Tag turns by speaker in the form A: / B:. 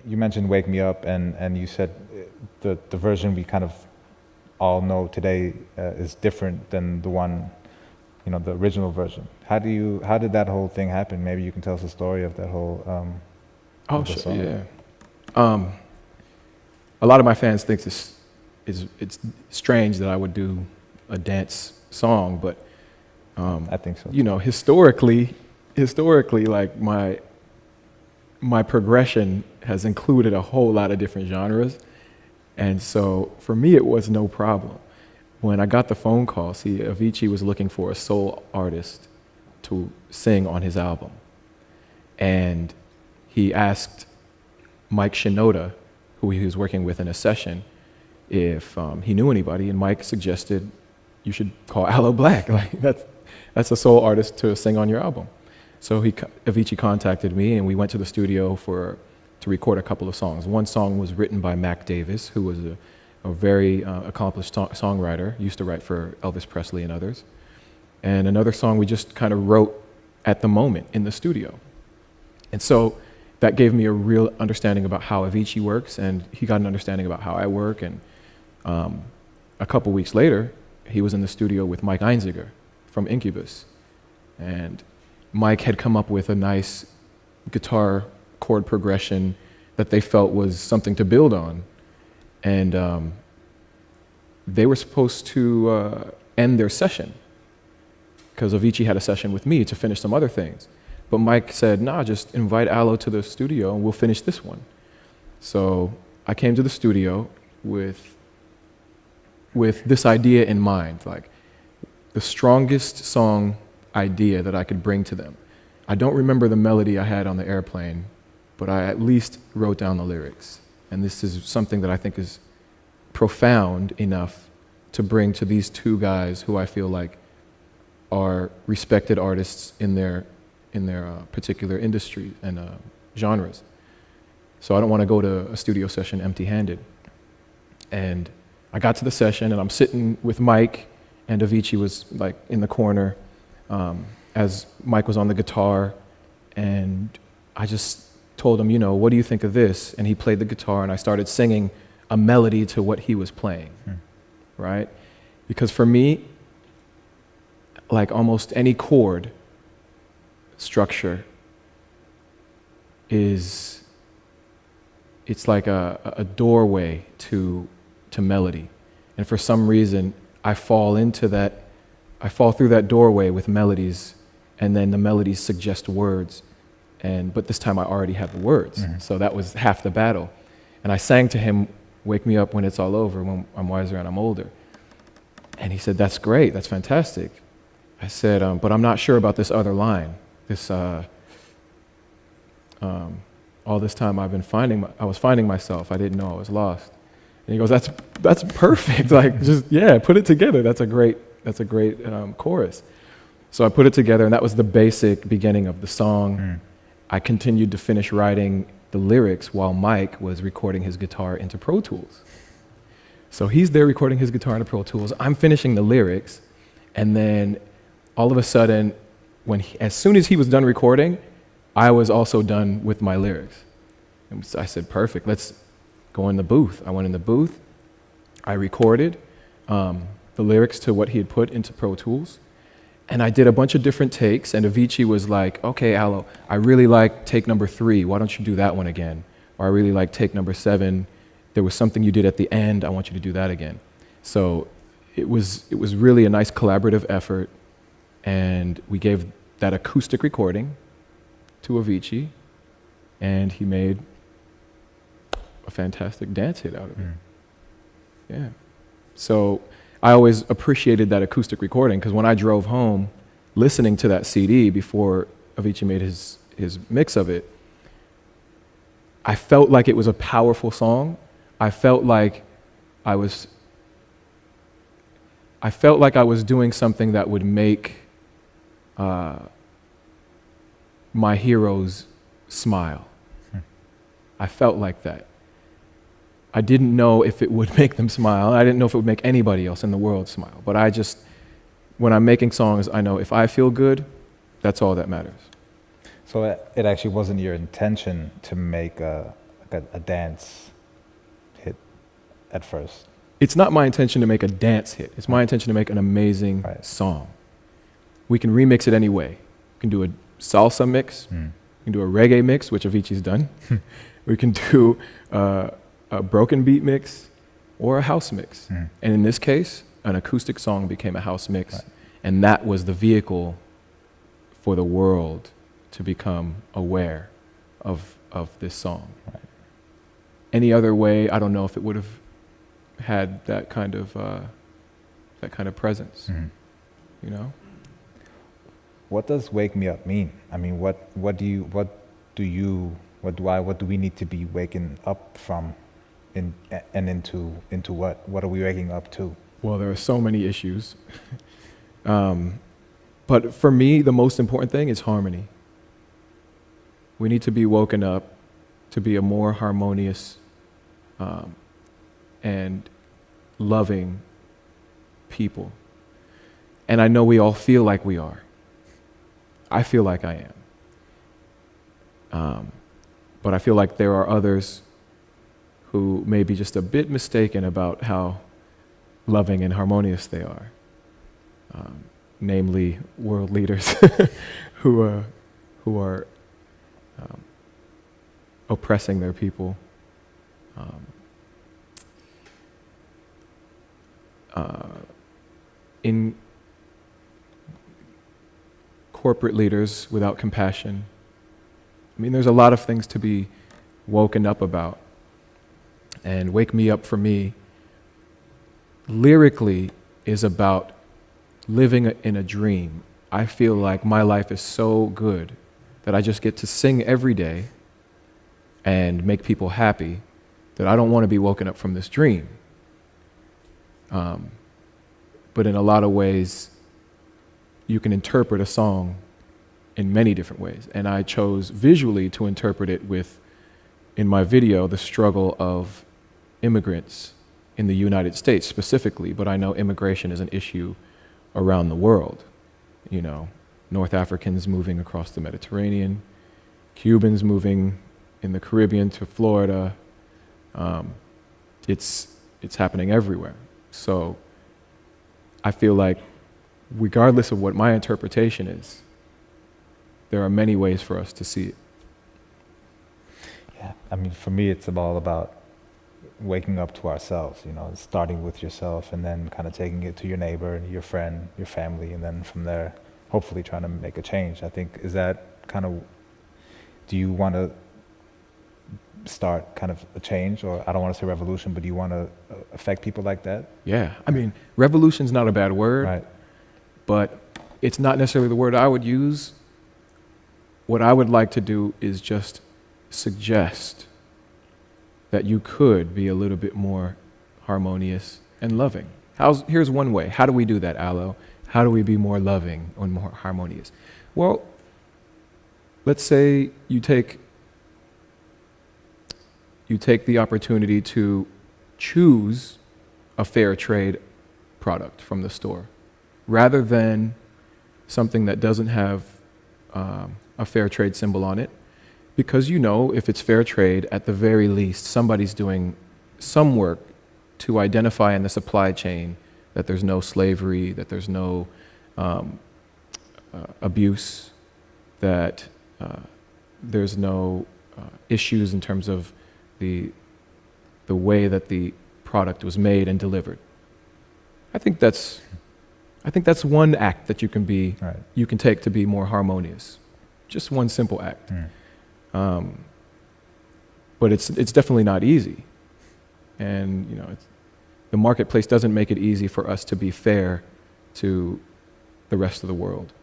A: you mentioned "Wake Me Up," and you said the version we kind of all know today is different than the one, the original version. How did that whole thing happen? Maybe you can tell us the story of that whole.
B: Oh, sure, song. Yeah. A lot of my fans think it's strange that I would do a dance song, but
A: I think so.
B: Historically, like my progression has included a whole lot of different genres, and so for me it was no problem. When I got the phone call, Avicii was looking for a soul artist to sing on his album, and he asked Mike Shinoda, who he was working with in a session, if he knew anybody, and Mike suggested you should call Aloe Blacc. Like that's a soul artist to sing on your album. So Avicii contacted me, and we went to the studio to record a couple of songs. One song was written by Mac Davis, who was a very accomplished songwriter, used to write for Elvis Presley and others. And another song we just kind of wrote at the moment in the studio. And so that gave me a real understanding about how Avicii works, and he got an understanding about how I work. And a couple weeks later, he was in the studio with Mike Einziger from Incubus. And Mike had come up with a nice guitar chord progression that they felt was something to build on. And they were supposed to end their session, because Avicii had a session with me to finish some other things. But Mike said, nah, just invite Aloe to the studio and we'll finish this one. So I came to the studio with this idea in mind, like the strongest song idea that I could bring to them. I don't remember the melody I had on the airplane, but I at least wrote down the lyrics. And this is something that I think is profound enough to bring to these two guys who I feel like are respected artists in their particular industry and genres. So I don't want to go to a studio session empty-handed. And I got to the session, and I'm sitting with Mike, and Avicii was like in the corner as Mike was on the guitar, and I just told him, what do you think of this? And he played the guitar, and I started singing a melody to what he was playing, right? Because for me, like almost any chord structure it's like a doorway to melody. And for some reason, I fall through that doorway with melodies, and then the melodies suggest words. But this time I already have the words. So that was half the battle. And I sang to him, "Wake me up when it's all over, when I'm wiser and I'm older." And he said, "That's great, that's fantastic." I said, "But I'm not sure about this other line. All this time I was finding myself. I didn't know I was lost." And he goes, "That's perfect. Like, just put it together. That's a great chorus." So I put it together, and that was the basic beginning of the song. I continued to finish writing the lyrics while Mike was recording his guitar into Pro Tools. So he's there recording his guitar into Pro Tools. I'm finishing the lyrics, and then all of a sudden, as soon as he was done recording, I was also done with my lyrics. And so I said, "Perfect, let's go in the booth." I went in the booth. I recorded the lyrics to what he had put into Pro Tools. And I did a bunch of different takes, and Avicii was like, "Okay, Aloe, I really like take number 3. Why don't you do that one again? Or I really like take number 7. There was something you did at the end. I want you to do that again." So it was really a nice collaborative effort, and we gave that acoustic recording to Avicii, and he made a fantastic dance hit out of it. Yeah. So I always appreciated that acoustic recording, because when I drove home listening to that CD before Avicii made his mix of it, I felt like it was a powerful song. I felt like I was doing something that would make my heroes smile. I felt like that. I didn't know if it would make them smile. I didn't know if it would make anybody else in the world smile. But when I'm making songs, I know if I feel good, that's all that matters.
A: So it actually wasn't your intention to make a like a dance hit at first.
B: It's not my intention to make a dance hit. It's my intention to make an amazing song. We can remix it any way. We can do a salsa mix. We can do a reggae mix, which Avicii's done. We can do a broken beat mix or a house mix. And in this case, an acoustic song became a house mix. And that was the vehicle for the world to become aware of this song. Any other way, I don't know if it would have had that kind of presence. You know?
A: What does "Wake Me Up" mean? I mean, what do we need to be waking up from, into what? What are we waking up to?
B: Well, there are so many issues. But for me, the most important thing is harmony. We need to be woken up to be a more harmonious and loving people. And I know we all feel like we are. I feel like I am. But I feel like there are others who may be just a bit mistaken about how loving and harmonious they are. Namely, world leaders who are oppressing their people. In corporate leaders without compassion. I mean, there's a lot of things to be woken up about. And "Wake Me Up" for me, lyrically, is about living in a dream. I feel like my life is so good that I just get to sing every day and make people happy that I don't want to be woken up from this dream. But in a lot of ways, you can interpret a song in many different ways. And I chose visually to interpret it with, in my video, the struggle of immigrants in the United States specifically, but I know immigration is an issue around the world. You know, North Africans moving across the Mediterranean, Cubans moving in the Caribbean to Florida. It's happening everywhere. So I feel like regardless of what my interpretation is, there are many ways for us to see it.
A: Yeah, I mean, for me, it's all about waking up to ourselves, you know, starting with yourself and then kind of taking it to your neighbor, your friend, your family, and then from there, hopefully trying to make a change. I think, is that kind of, do you want to start kind of a change, or I don't want to say revolution, but do you want to affect people like that?
B: Yeah, I mean, revolution's not a bad word,
A: right,
B: but it's not necessarily the word I would use. What I would like to do is just suggest that you could be a little bit more harmonious and loving. Here's one way. How do we do that, Aloe? How do we be more loving and more harmonious? Well, let's say you take the opportunity to choose a fair trade product from the store rather than something that doesn't have a fair trade symbol on it. Because you know, if it's fair trade, at the very least, somebody's doing some work to identify in the supply chain that there's no slavery, that there's no abuse, that there's no issues in terms of the way that the product was made and delivered. I think that's one act that you can take to be more harmonious. Just one simple act. But it's definitely not easy, and you know, the marketplace doesn't make it easy for us to be fair to the rest of the world.